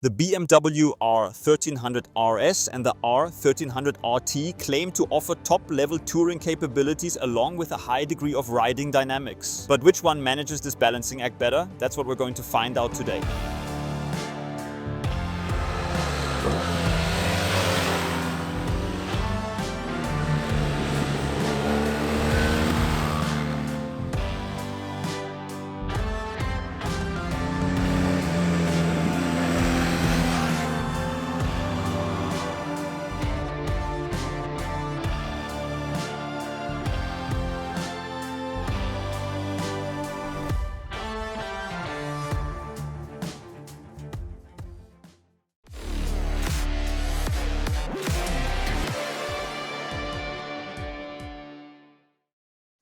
The BMW R 1300 RS and the R 1300 RT claim to offer top-level touring capabilities along with a high degree of riding dynamics. But which one manages this balancing act better? That's what we're going to find out today.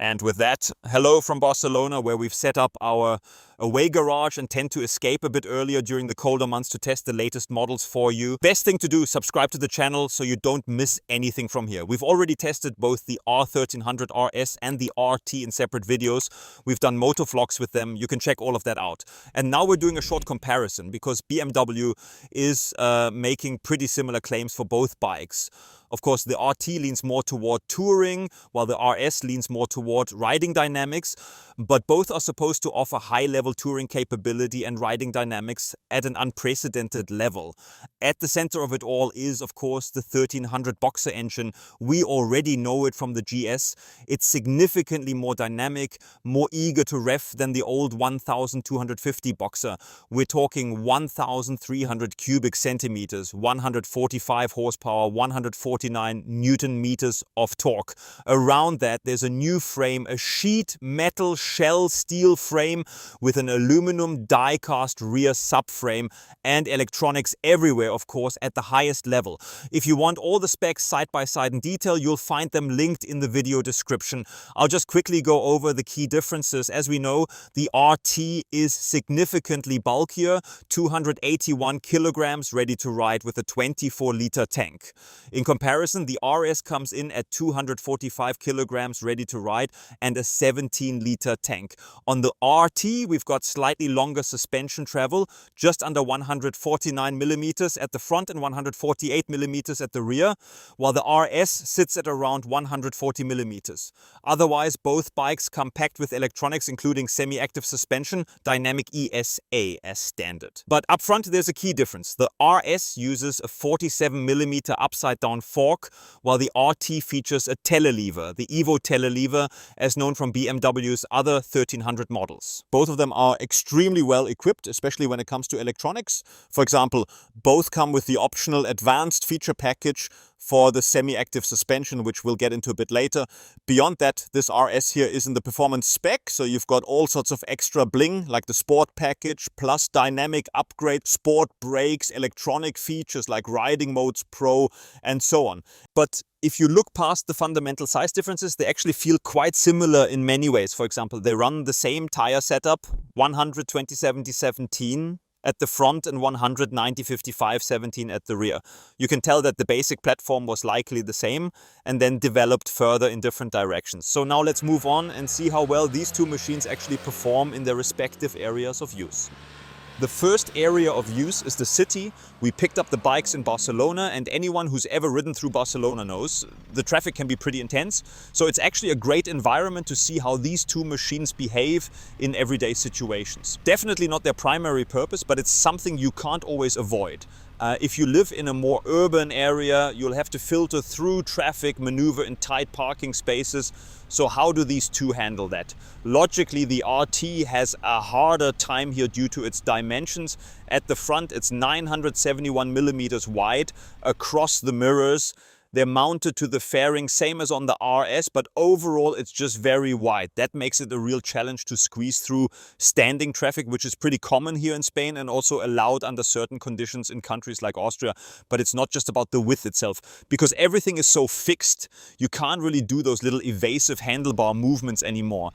And with that, hello from Barcelona, where we've set up our away garage and tend to escape a bit earlier during the colder months to test the latest models for you. Best thing to do, subscribe to the channel so you don't miss anything from here. We've already tested both the R1300 RS and the RT in separate videos. We've done motor vlogs with them. You can check all of that out. And now we're doing a short comparison because BMW is making pretty similar claims for both bikes. Of course, the RT leans more toward touring, while the RS leans more toward riding dynamics, but both are supposed to offer high-level touring capability and riding dynamics at an unprecedented level. At the center of it all is, of course, the 1300 Boxer engine. We already know it from the GS. It's significantly more dynamic, more eager to rev than the old 1250 Boxer. We're talking 1300 cubic centimeters, 145 horsepower, 149 Newton meters of torque. Around that, there's a new frame, a sheet metal shell steel frame with an aluminum die-cast rear subframe and electronics everywhere, of course, at the highest level. If you want all the specs side by side in detail, you'll find them linked in the video description. I'll just quickly go over the key differences. As we know, the RT is significantly bulkier, 281 kilograms, ready to ride with a 24-liter tank. In comparison, the RS comes in at 245 kilograms, ready to ride, and a 17-liter tank. On the RT, we've got slightly longer suspension travel, just under 149 millimeters at the front and 148 millimeters at the rear, while the RS sits at around 140 millimeters. Otherwise, both bikes come packed with electronics, including semi-active suspension, dynamic ESA as standard. But up front, there's a key difference. The RS uses a 47 millimeter upside-down fork, while the RT features a telelever, the Evo telelever, as known from BMW's other 1300 models. Both of them are extremely well equipped, especially when it comes to electronics. For example, both come with the optional advanced feature package for the semi-active suspension, which we'll get into a bit later. Beyond that, this RS here is in the performance spec, so you've got all sorts of extra bling, like the sport package, plus dynamic upgrade, sport brakes, electronic features like riding modes pro, and so on. But if you look past the fundamental size differences, they actually feel quite similar in many ways. For example, they run the same tire setup, 100 20/70/17 at the front and 100 90/55/17 at the rear. You can tell that the basic platform was likely the same and then developed further in different directions. So now let's move on and see how well these two machines actually perform in their respective areas of use. The first area of use is the city. We picked up the bikes in Barcelona, and anyone who's ever ridden through Barcelona knows the traffic can be pretty intense. So it's actually a great environment to see how these two machines behave in everyday situations. Definitely not their primary purpose, but it's something you can't always avoid. If you live in a more urban area, you'll have to filter through traffic, maneuver in tight parking spaces. So how do these two handle that? Logically, the RT has a harder time here due to its dimensions. At the front, it's 971 millimeters wide across the mirrors. They're mounted to the fairing, same as on the RS, but overall it's just very wide. That makes it a real challenge to squeeze through standing traffic, which is pretty common here in Spain and also allowed under certain conditions in countries like Austria. But it's not just about the width itself, because everything is so fixed, you can't really do those little evasive handlebar movements anymore.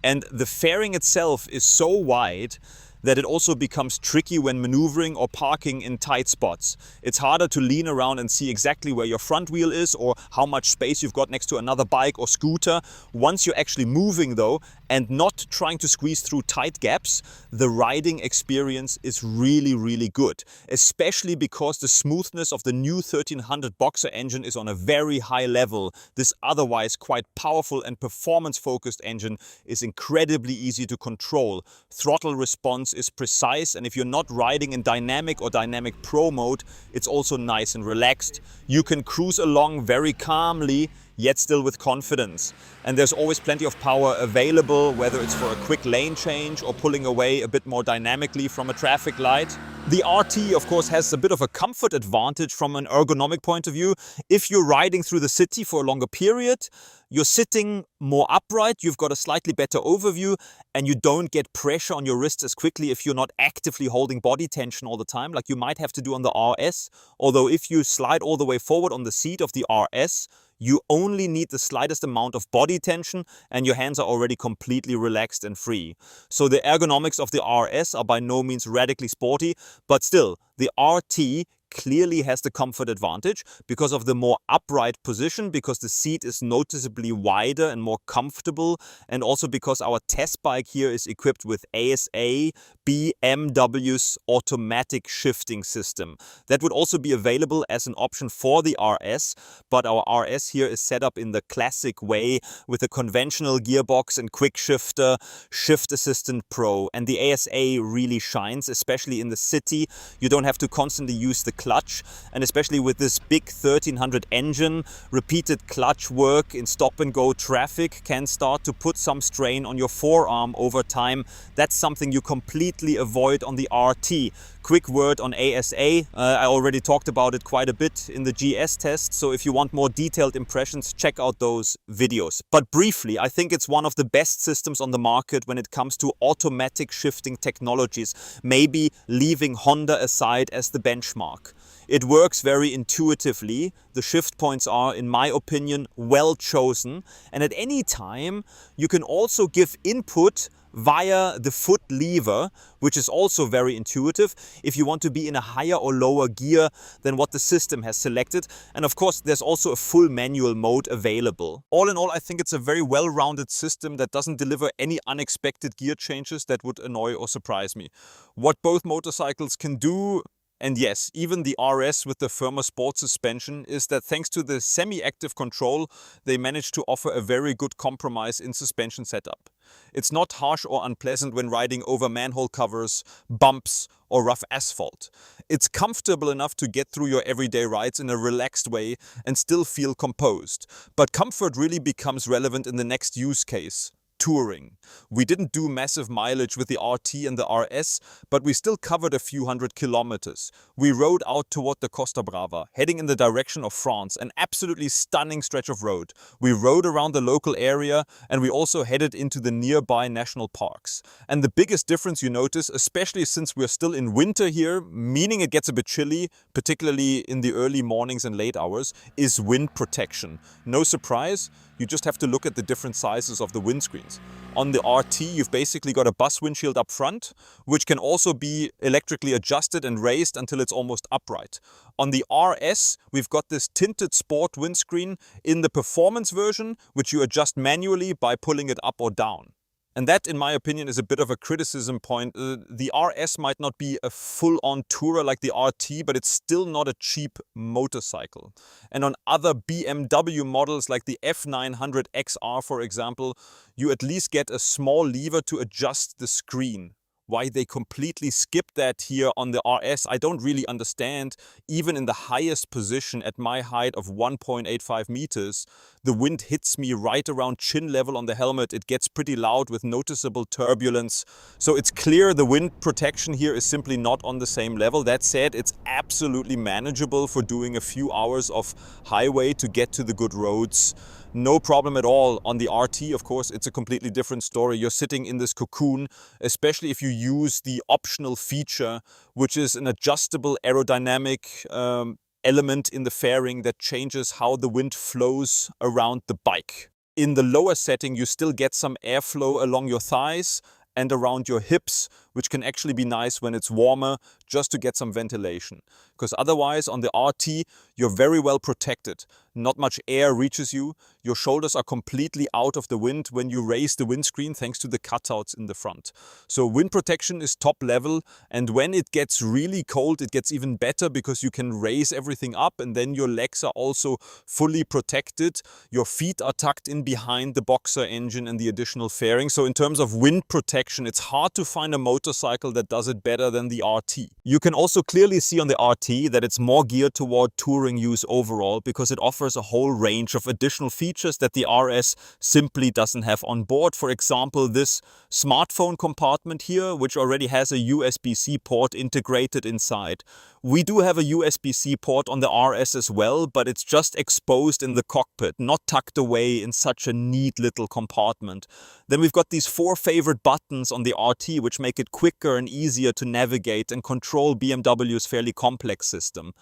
And the fairing itself is so wide that it also becomes tricky when maneuvering or parking in tight spots. It's harder to lean around and see exactly where your front wheel is or how much space you've got next to another bike or scooter. Once you're actually moving though, and not trying to squeeze through tight gaps, the riding experience is really, really good. Especially because the smoothness of the new 1300 Boxer engine is on a very high level. This otherwise quite powerful and performance-focused engine is incredibly easy to control. Throttle response is precise, and if you're not riding in dynamic or dynamic pro mode, it's also nice and relaxed. You can cruise along very calmly, yet still with confidence. And there's always plenty of power available, whether it's for a quick lane change or pulling away a bit more dynamically from a traffic light. The RT, of course, has a bit of a comfort advantage from an ergonomic point of view. If you're riding through the city for a longer period, you're sitting more upright, you've got a slightly better overview, and you don't get pressure on your wrists as quickly if you're not actively holding body tension all the time, like you might have to do on the RS. Although if you slide all the way forward on the seat of the RS, you only need the slightest amount of body tension and your hands are already completely relaxed and free. So the ergonomics of the RS are by no means radically sporty, but still, the RT clearly has the comfort advantage because of the more upright position, because the seat is noticeably wider and more comfortable, and also because our test bike here is equipped with ASA, BMW's automatic shifting system. That would also be available as an option for the RS, but our RS here is set up in the classic way with a conventional gearbox and quick shifter, Shift Assistant Pro, and the ASA really shines, especially in the city. You don't have to constantly use the clutch, and especially with this big 1300 engine, repeated clutch work in stop and go traffic can start to put some strain on your forearm over time. That's something you completely avoid on the RT. Quick word on ASA, I already talked about it quite a bit in the GS test, so if you want more detailed impressions, check out those videos. But briefly, I think it's one of the best systems on the market when it comes to automatic shifting technologies, maybe leaving Honda aside as the benchmark. It works very intuitively. The shift points are, in my opinion, well chosen, and at any time you can also give input via the foot lever, which is also very intuitive if you want to be in a higher or lower gear than what the system has selected. And of course, there's also a full manual mode available. All in all, I think it's a very well-rounded system that doesn't deliver any unexpected gear changes that would annoy or surprise me. What both motorcycles can do, and yes, even the RS with the firmer sport suspension, is that thanks to the semi-active control, they managed to offer a very good compromise in suspension setup. It's not harsh or unpleasant when riding over manhole covers, bumps, or rough asphalt. It's comfortable enough to get through your everyday rides in a relaxed way and still feel composed. But comfort really becomes relevant in the next use case: touring. We didn't do massive mileage with the RT and the RS, but we still covered a few hundred kilometers. We rode out toward the Costa Brava, heading in the direction of France, an absolutely stunning stretch of road. We rode around the local area, and we also headed into the nearby national parks. And the biggest difference you notice, especially since we're still in winter here, meaning it gets a bit chilly, particularly in the early mornings and late hours, is wind protection. No surprise, you just have to look at the different sizes of the windscreens. On the RT, you've basically got a bus windshield up front, which can also be electrically adjusted and raised until it's almost upright. On the RS, we've got this tinted sport windscreen in the performance version, which you adjust manually by pulling it up or down. And that, in my opinion, is a bit of a criticism point. The RS might not be a full-on tourer like the RT, but it's still not a cheap motorcycle. And on other BMW models like the F900 XR, for example, you at least get a small lever to adjust the screen. Why they completely skipped that here on the RS, I don't really understand. Even in the highest position at my height of 1.85 meters, the wind hits me right around chin level on the helmet. It gets pretty loud with noticeable turbulence. So it's clear the wind protection here is simply not on the same level. That said, it's absolutely manageable for doing a few hours of highway to get to the good roads. No problem at all. On the RT, of course, it's a completely different story. You're sitting in this cocoon, especially if you use the optional feature, which is an adjustable aerodynamic element in the fairing that changes how the wind flows around the bike. In the lower setting, you still get some airflow along your thighs and around your hips, which can actually be nice when it's warmer, just to get some ventilation. Because otherwise on the RT, you're very well protected. Not much air reaches you. Your shoulders are completely out of the wind when you raise the windscreen thanks to the cutouts in the front. So wind protection is top level, and when it gets really cold, it gets even better because you can raise everything up and then your legs are also fully protected. Your feet are tucked in behind the Boxer engine and the additional fairing. So in terms of wind protection, it's hard to find a motorcycle that does it better than the RT. You can also clearly see on the RT that it's more geared toward touring use overall because it offers a whole range of additional features that the RS simply doesn't have on board. For example, this smartphone compartment here, which already has a USB-C port integrated inside. We do have a USB-C port on the RS as well, but it's just exposed in the cockpit, not tucked away in such a neat little compartment. Then we've got these 4 favorite buttons on the RT, which make it quicker and easier to navigate and control BMW's fairly complex system.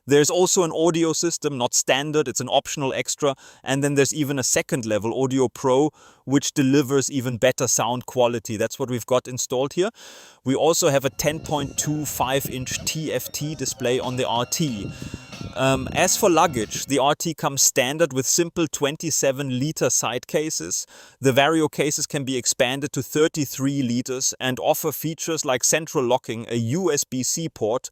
There's also an audio system, not standard, it's an optional extra. And then there's even a second level, Audio Pro, which delivers even better sound quality. That's what we've got installed here. We also have a 10.25-inch TFT display on the RT. As for luggage, the RT comes standard with simple 27-liter side cases. The Vario cases can be expanded to 33 liters and offer features like central locking, a USB-C port,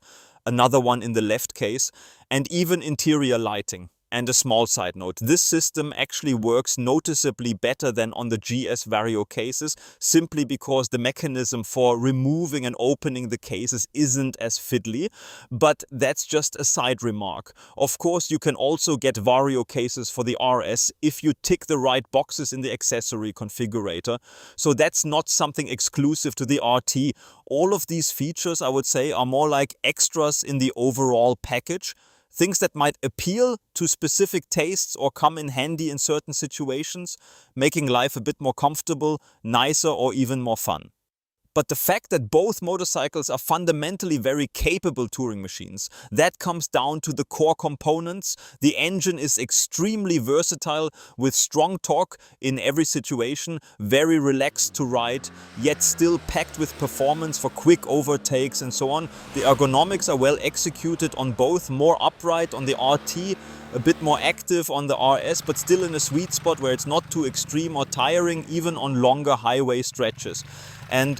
another one in the left case, and even interior lighting. And a small side note, this system actually works noticeably better than on the GS Vario cases, simply because the mechanism for removing and opening the cases isn't as fiddly, but that's just a side remark. Of course, you can also get Vario cases for the RS if you tick the right boxes in the accessory configurator, so that's not something exclusive to the RT. All of these features, I would say, are more like extras in the overall package. Things that might appeal to specific tastes or come in handy in certain situations, making life a bit more comfortable, nicer, or even more fun. But the fact that both motorcycles are fundamentally very capable touring machines, that comes down to the core components. The engine is extremely versatile with strong torque in every situation, very relaxed to ride, yet still packed with performance for quick overtakes and so on. The ergonomics are well executed on both, more upright on the RT, a bit more active on the RS, but still in a sweet spot where it's not too extreme or tiring, even on longer highway stretches. And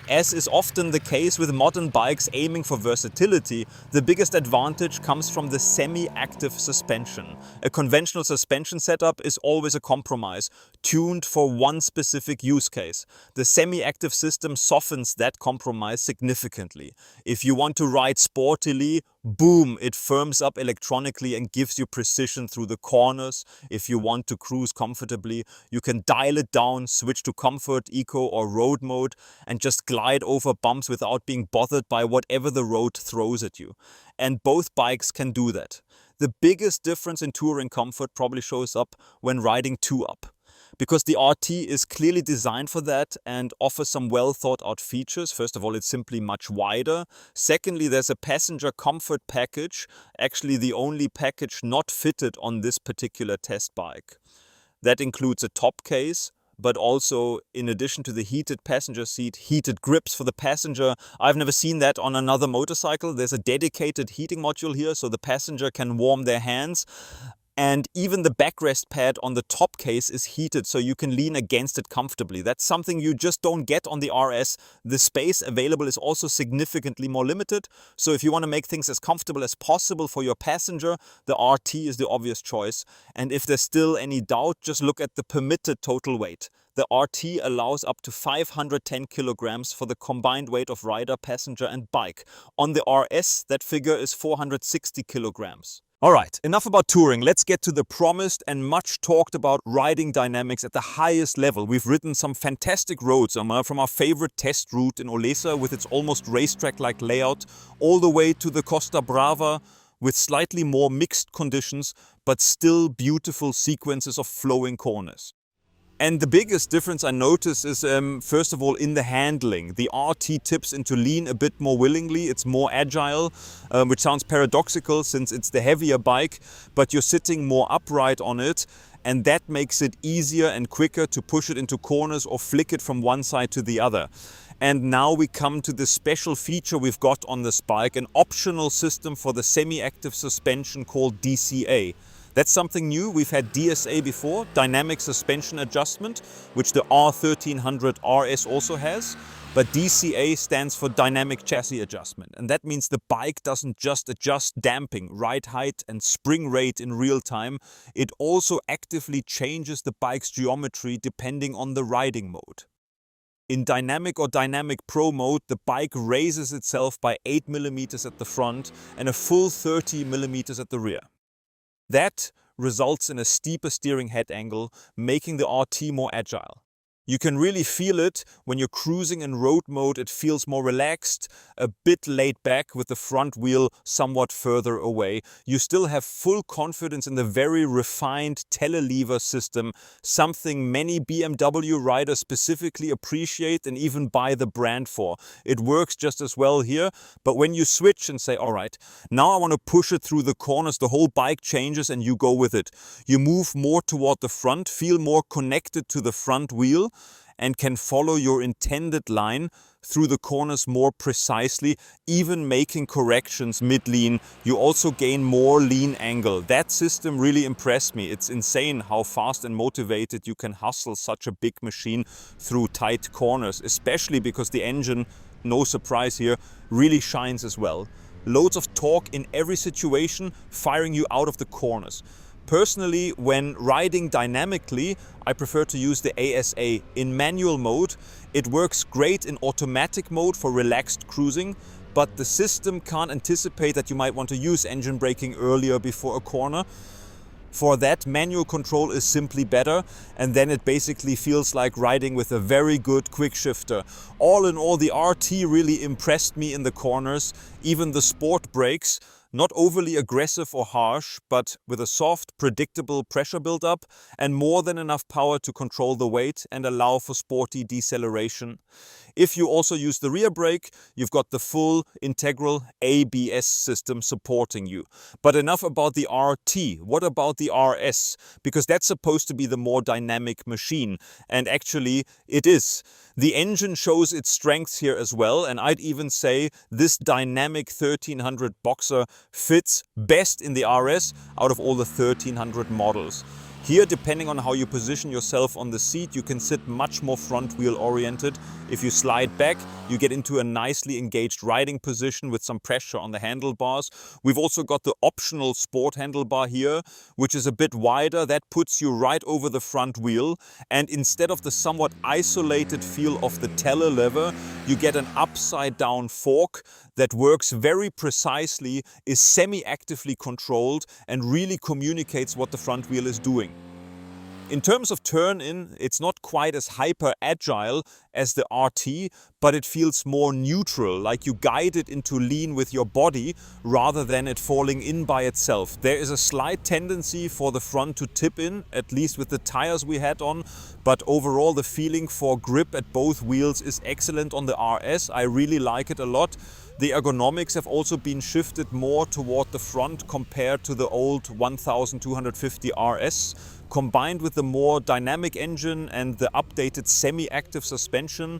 as is often the case with modern bikes aiming for versatility, the biggest advantage comes from the semi-active suspension. A conventional suspension setup is always a compromise, tuned for one specific use case. The semi-active system softens that compromise significantly. If you want to ride sportily, boom, it firms up electronically and gives you precision through the corners. If you want to cruise comfortably, you can dial it down, switch to comfort, eco or road mode, and just glide over bumps without being bothered by whatever the road throws at you. And both bikes can do that. The biggest difference in touring comfort probably shows up when riding two-up, because the RT is clearly designed for that and offers some well thought out features. First of all, it's simply much wider. Secondly, there's a passenger comfort package, actually the only package not fitted on this particular test bike. That includes a top case, but also, in addition to the heated passenger seat, heated grips for the passenger. I've never seen that on another motorcycle. There's a dedicated heating module here, so the passenger can warm their hands. And even the backrest pad on the top case is heated, so you can lean against it comfortably. That's something you just don't get on the RS. The space available is also significantly more limited. So if you want to make things as comfortable as possible for your passenger, the RT is the obvious choice. And if there's still any doubt, just look at the permitted total weight. The RT allows up to 510 kilograms for the combined weight of rider, passenger and bike. On the RS, that figure is 460 kilograms. Alright, enough about touring. Let's get to the promised and much talked about riding dynamics at the highest level. We've ridden some fantastic roads from our favorite test route in Olesa with its almost racetrack-like layout, all the way to the Costa Brava with slightly more mixed conditions, but still beautiful sequences of flowing corners. And the biggest difference I notice is, first of all, in the handling. The RT tips into lean a bit more willingly, it's more agile, which sounds paradoxical since it's the heavier bike, but you're sitting more upright on it, and that makes it easier and quicker to push it into corners or flick it from one side to the other. And now we come to the special feature we've got on this bike, an optional system for the semi-active suspension called DCA. That's something new. We've had DSA before, dynamic suspension adjustment, which the R1300 RS also has. But DCA stands for dynamic chassis adjustment. And that means the bike doesn't just adjust damping, ride height and spring rate in real time. It also actively changes the bike's geometry depending on the riding mode. In Dynamic or Dynamic Pro mode, the bike raises itself by 8 mm at the front and a full 30 mm at the rear. That results in a steeper steering head angle, making the RT more agile. You can really feel it when you're cruising in road mode. It feels more relaxed, a bit laid back with the front wheel somewhat further away. You still have full confidence in the very refined telelever system, something many BMW riders specifically appreciate and even buy the brand for. It works just as well here, but when you switch and say, all right, now I want to push it through the corners, the whole bike changes and you go with it. You move more toward the front, feel more connected to the front wheel, and can follow your intended line through the corners more precisely, even making corrections mid-lean. You also gain more lean angle. That system really impressed me. It's insane how fast and motivated you can hustle such a big machine through tight corners, especially because the engine, no surprise here, really shines as well. Loads of torque in every situation, firing you out of the corners. Personally, when riding dynamically, I prefer to use the ASA. In manual mode, it works great in automatic mode for relaxed cruising, but the system can't anticipate that you might want to use engine braking earlier before a corner. For that, manual control is simply better, and then it basically feels like riding with a very good quick shifter. All in all, the RT really impressed me in the corners, even the sport brakes. Not overly aggressive or harsh, but with a soft, predictable pressure build-up and more than enough power to control the weight and allow for sporty deceleration. If you also use the rear brake, you've got the full integral ABS system supporting you. But enough about the RT. What about the RS? Because that's supposed to be the more dynamic machine. And actually, it is. The engine shows its strengths here as well, and I'd even say this dynamic 1300 Boxer fits best in the RS out of all the 1300 models. Here, depending on how you position yourself on the seat, you can sit much more front wheel oriented. If you slide back, you get into a nicely engaged riding position with some pressure on the handlebars. We've also got the optional sport handlebar here, which is a bit wider. That puts you right over the front wheel. And instead of the somewhat isolated feel of the telelever, you get an upside down fork that works very precisely, is semi-actively controlled and really communicates what the front wheel is doing. In terms of turn-in, it's not quite as hyper-agile as the RT, but it feels more neutral, like you guide it into lean with your body rather than it falling in by itself. There is a slight tendency for the front to tip in, at least with the tires we had on, but overall the feeling for grip at both wheels is excellent on the RS. I really like it a lot. The ergonomics have also been shifted more toward the front compared to the old 1250 RS. Combined with the more dynamic engine and the updated semi-active suspension,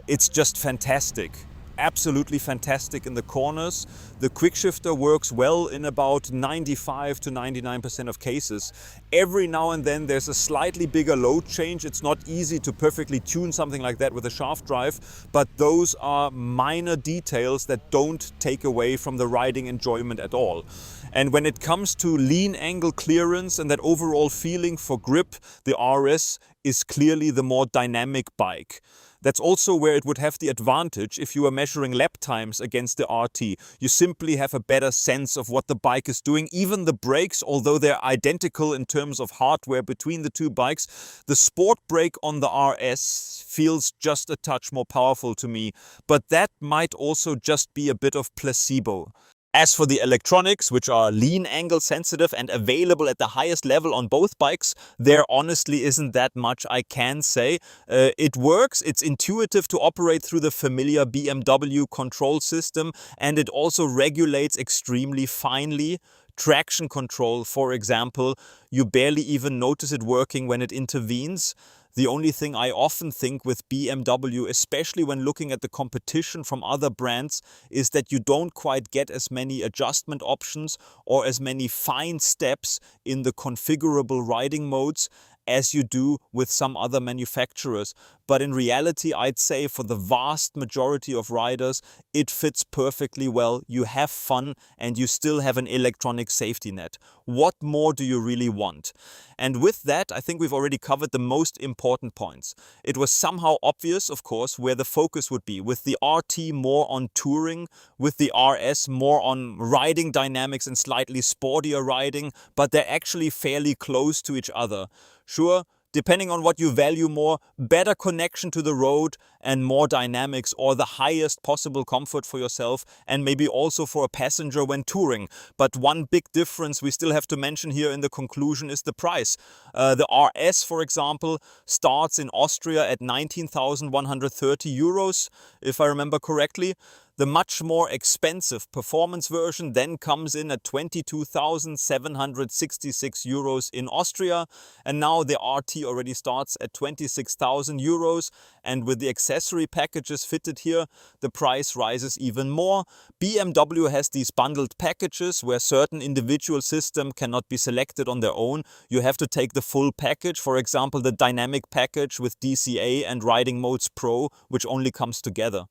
it's just fantastic. Absolutely fantastic in the corners. The quick shifter works well in about 95 to 99% of cases. Every now and then there's a slightly bigger load change. It's not easy to perfectly tune something like that with a shaft drive, but those are minor details that don't take away from the riding enjoyment at all. And when it comes to lean angle clearance and that overall feeling for grip, the RS is clearly the more dynamic bike. That's also where it would have the advantage if you were measuring lap times against the RT. You simply have a better sense of what the bike is doing. Even the brakes, although they're identical in terms of hardware between the two bikes, the sport brake on the RS feels just a touch more powerful to me. But that might also just be a bit of placebo. As for the electronics, which are lean angle sensitive and available at the highest level on both bikes, there honestly isn't that much I can say. It works, it's intuitive to operate through the familiar BMW control system, and it also regulates extremely finely. Traction control, for example, you barely even notice it working when it intervenes. The only thing I often think with BMW, especially when looking at the competition from other brands, is that you don't quite get as many adjustment options or as many fine steps in the configurable riding modes as you do with some other manufacturers. But in reality, I'd say for the vast majority of riders, it fits perfectly well. You have fun and you still have an electronic safety net. What more do you really want? And with that, I think we've already covered the most important points. It was somehow obvious, of course, where the focus would be. With the RT more on touring, with the RS more on riding dynamics and slightly sportier riding, but they're actually fairly close to each other. Sure, depending on what you value more, better connection to the road and more dynamics, or the highest possible comfort for yourself and maybe also for a passenger when touring. But one big difference we still have to mention here in the conclusion is the price. The RS, for example, starts in Austria at 19,130 euros, if I remember correctly. The much more expensive performance version then comes in at 22,766 euros in Austria. And now the RT already starts at 26,000 euros. And with the accessory packages fitted here, the price rises even more. BMW has these bundled packages where certain individual systems cannot be selected on their own. You have to take the full package, for example, the dynamic package with DCA and Riding Modes Pro, which only comes together.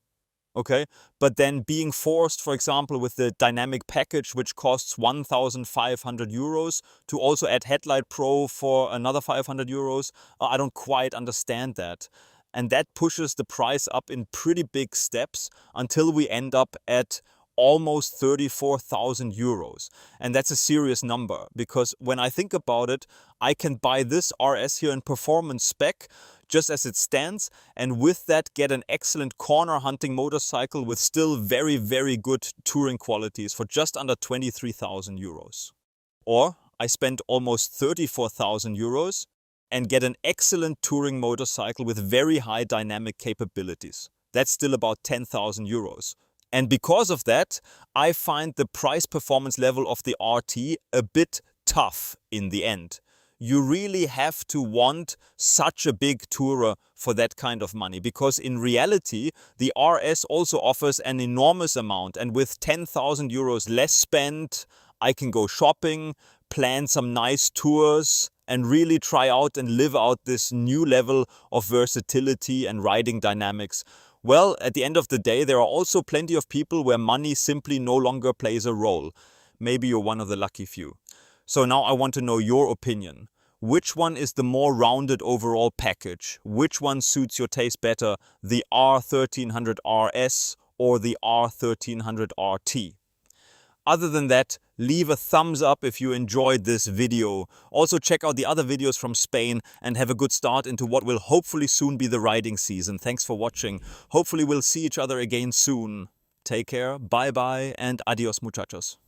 Okay, but then being forced, for example, with the dynamic package, which costs 1,500 euros, to also add Headlight Pro for another 500 euros, I don't quite understand that. And that pushes the price up in pretty big steps until we end up at almost 34,000 euros. And that's a serious number, because when I think about it, I can buy this RS here in performance spec just as it stands, and with that get an excellent corner hunting motorcycle with still very, very good touring qualities for just under 23,000 euros. Or I spend almost 34,000 euros and get an excellent touring motorcycle with very high dynamic capabilities. That's still about 10,000 euros. And because of that, I find the price performance level of the RT a bit tough in the end. You really have to want such a big tourer for that kind of money, because in reality, the RS also offers an enormous amount, and with 10,000 euros less spent, I can go shopping, plan some nice tours, and really try out and live out this new level of versatility and riding dynamics. Well, at the end of the day, there are also plenty of people where money simply no longer plays a role. Maybe you're one of the lucky few. So now I want to know your opinion. Which one is the more rounded overall package? Which one suits your taste better, the R1300 RS or the R1300 RT? Other than that, leave a thumbs up if you enjoyed this video. Also check out the other videos from Spain and have a good start into what will hopefully soon be the riding season. Thanks for watching. Hopefully we'll see each other again soon. Take care, bye bye, and adios muchachos.